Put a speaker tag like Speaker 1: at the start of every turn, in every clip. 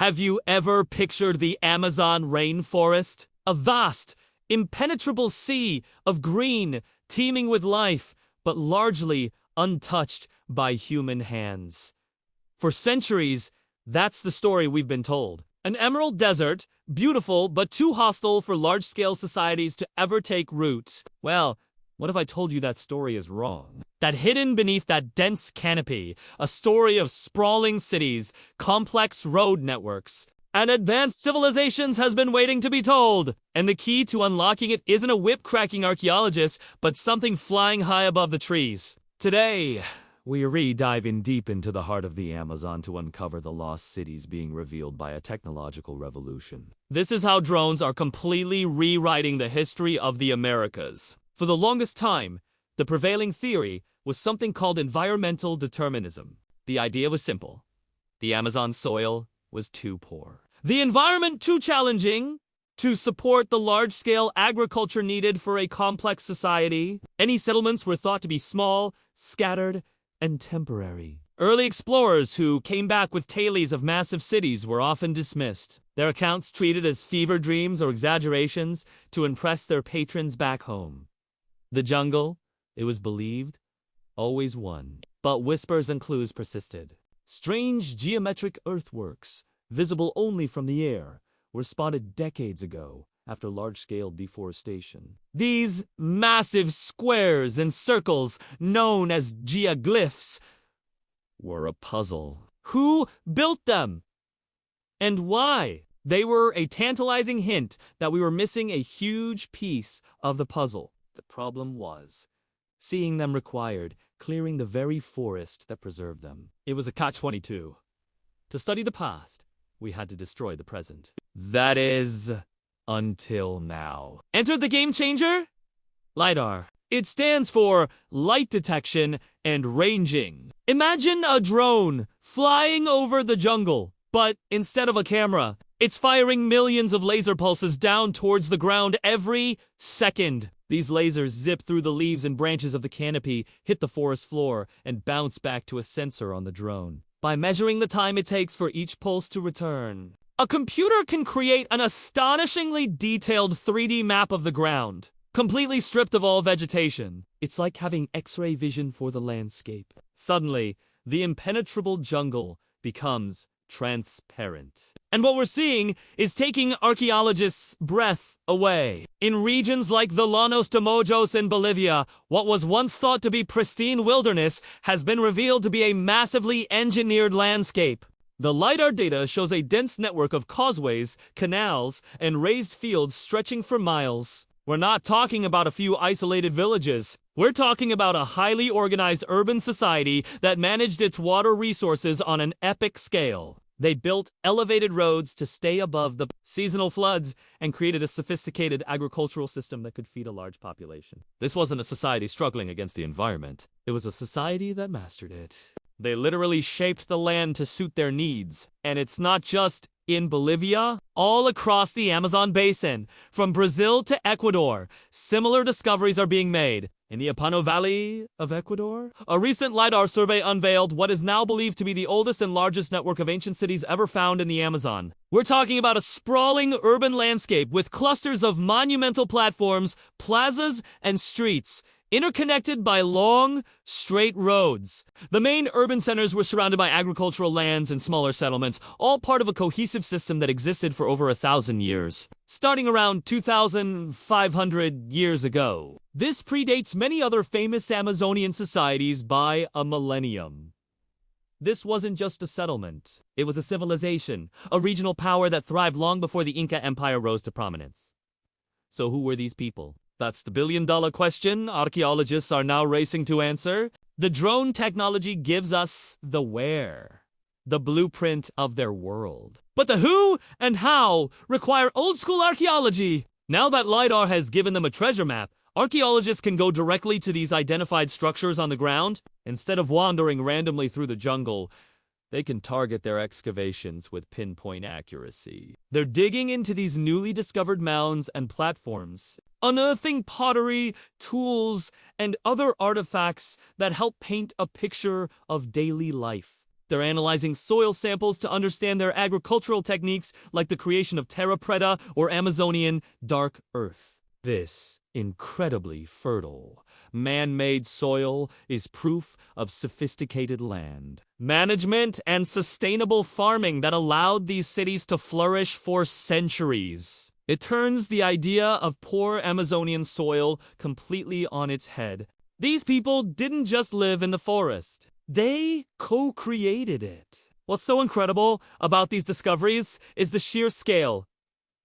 Speaker 1: Have you ever pictured the Amazon rainforest? A vast, impenetrable sea of green, teeming with life, but largely untouched by human hands. For centuries, that's the story we've been told. An emerald desert, beautiful but too hostile for large-scale societies to ever take root. Well, what if I told you that story is wrong? That hidden beneath that dense canopy, a story of sprawling cities, complex road networks, and advanced civilizations has been waiting to be told. And the key to unlocking it isn't a whip-cracking archaeologist, but something flying high above the trees. Today, we dive in deep into the heart of the Amazon to uncover the lost cities being revealed by a technological revolution. This is how drones are completely rewriting the history of the Americas. For the longest time, the prevailing theory was something called environmental determinism. The idea was simple. The Amazon soil was too poor. The environment too challenging to support the large-scale agriculture needed for a complex society. Any settlements were thought to be small, scattered, and temporary. Early explorers who came back with tales of massive cities were often dismissed, their accounts treated as fever dreams or exaggerations to impress their patrons back home. The jungle, it was believed, always won. But whispers and clues persisted. Strange geometric earthworks, visible only from the air, were spotted decades ago after large-scale deforestation. These massive squares and circles, known as geoglyphs, were a puzzle. Who built them? And why? They were a tantalizing hint that we were missing a huge piece of the puzzle. The problem was, seeing them required clearing the very forest that preserved them. It was a catch-22. To study the past, we had to destroy the present. That is, until now. Enter the game changer? LiDAR. It stands for light detection and ranging. Imagine a drone flying over the jungle, but instead of a camera, it's firing millions of laser pulses down towards the ground every second. These lasers zip through the leaves and branches of the canopy, hit the forest floor, and bounce back to a sensor on the drone. By measuring the time it takes for each pulse to return, a computer can create an astonishingly detailed 3D map of the ground, completely stripped of all vegetation. It's like having X-ray vision for the landscape. Suddenly, the impenetrable jungle becomes transparent. And what we're seeing is taking archaeologists' breath away. In regions like the Llanos de Mojos in Bolivia, what was once thought to be pristine wilderness has been revealed to be a massively engineered landscape. The LiDAR data shows a dense network of causeways, canals, and raised fields stretching for miles. We're not talking about a few isolated villages. We're talking about a highly organized urban society that managed its water resources on an epic scale. They built elevated roads to stay above the seasonal floods and created a sophisticated agricultural system that could feed a large population. This wasn't a society struggling against the environment. It was a society that mastered it. They literally shaped the land to suit their needs. And it's not just in Bolivia. All across the Amazon basin, from Brazil to Ecuador, similar discoveries are being made. In the Apano Valley of Ecuador, a recent LiDAR survey unveiled what is now believed to be the oldest and largest network of ancient cities ever found in the Amazon. We're talking about a sprawling urban landscape with clusters of monumental platforms, plazas, and streets, interconnected by long, straight roads. The main urban centers were surrounded by agricultural lands and smaller settlements, all part of a cohesive system that existed for over 1,000 years, starting around 2,500 years ago. This predates many other famous Amazonian societies by a millennium. This wasn't just a settlement. It was a civilization, a regional power that thrived long before the Inca Empire rose to prominence. So who were these people? That's the billion-dollar question archaeologists are now racing to answer. The drone technology gives us the where, the blueprint of their world. But the who and how require old-school archaeology. Now that LiDAR has given them a treasure map, archaeologists can go directly to these identified structures on the ground. Instead of wandering randomly through the jungle, they can target their excavations with pinpoint accuracy. They're digging into these newly discovered mounds and platforms, unearthing pottery, tools, and other artifacts that help paint a picture of daily life. They're analyzing soil samples to understand their agricultural techniques, like the creation of terra preta or Amazonian dark earth. This incredibly fertile, man-made soil is proof of sophisticated land management and sustainable farming that allowed these cities to flourish for centuries. It turns the idea of poor Amazonian soil completely on its head. These people didn't just live in the forest. They co-created it. What's so incredible about these discoveries is the sheer scale.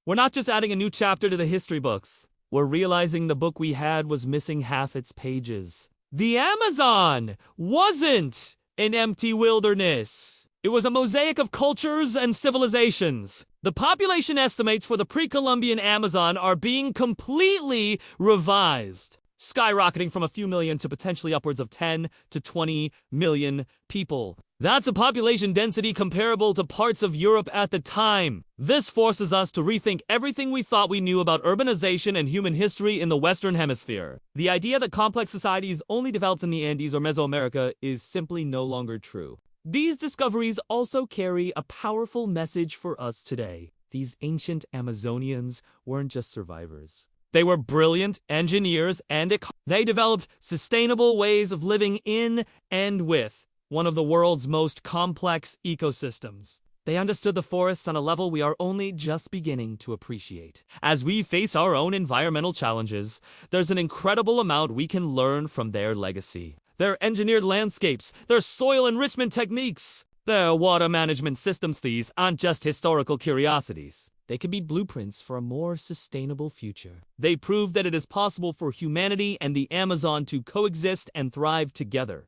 Speaker 1: We're not just adding a new chapter to the history books. We're realizing the book we had was missing half its pages. The Amazon wasn't an empty wilderness. It was a mosaic of cultures and civilizations. The population estimates for the pre-Columbian Amazon are being completely revised, skyrocketing from a few million to potentially upwards of 10 to 20 million people. That's a population density comparable to parts of Europe at the time. This forces us to rethink everything we thought we knew about urbanization and human history in the Western Hemisphere. The idea that complex societies only developed in the Andes or Mesoamerica is simply no longer true. These discoveries also carry a powerful message for us today. These ancient Amazonians weren't just survivors. They were brilliant engineers and they developed sustainable ways of living in and with one of the world's most complex ecosystems. They understood the forest on a level we are only just beginning to appreciate. As we face our own environmental challenges, there's an incredible amount we can learn from their legacy. Their engineered landscapes, their soil enrichment techniques, their water management systems. These aren't just historical curiosities. They can be blueprints for a more sustainable future. They prove that it is possible for humanity and the Amazon to coexist and thrive together.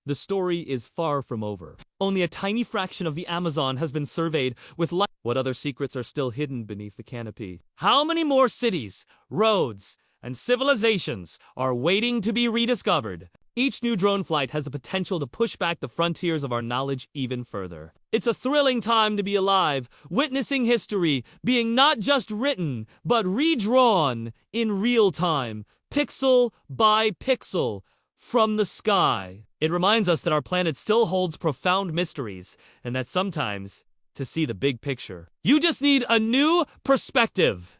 Speaker 1: The story is far from over. Only a tiny fraction of the Amazon has been surveyed with life. What other secrets are still hidden beneath the canopy? How many more cities, roads, and civilizations are waiting to be rediscovered? Each new drone flight has the potential to push back the frontiers of our knowledge even further. It's a thrilling time to be alive, witnessing history being not just written, but redrawn in real time, pixel by pixel, from the sky. It reminds us that our planet still holds profound mysteries, and that sometimes, to see the big picture, you just need a new perspective.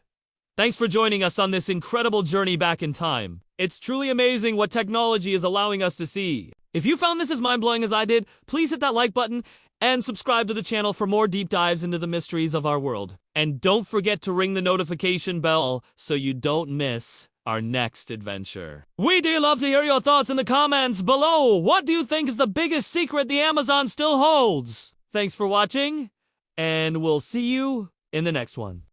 Speaker 1: Thanks for joining us on this incredible journey back in time. It's truly amazing what technology is allowing us to see. If you found this as mind-blowing as I did, please hit that like button and subscribe to the channel for more deep dives into the mysteries of our world. And don't forget to ring the notification bell so you don't miss our next adventure. We do love to hear your thoughts in the comments below. What do you think is the biggest secret the Amazon still holds? Thanks for watching, and we'll see you in the next one.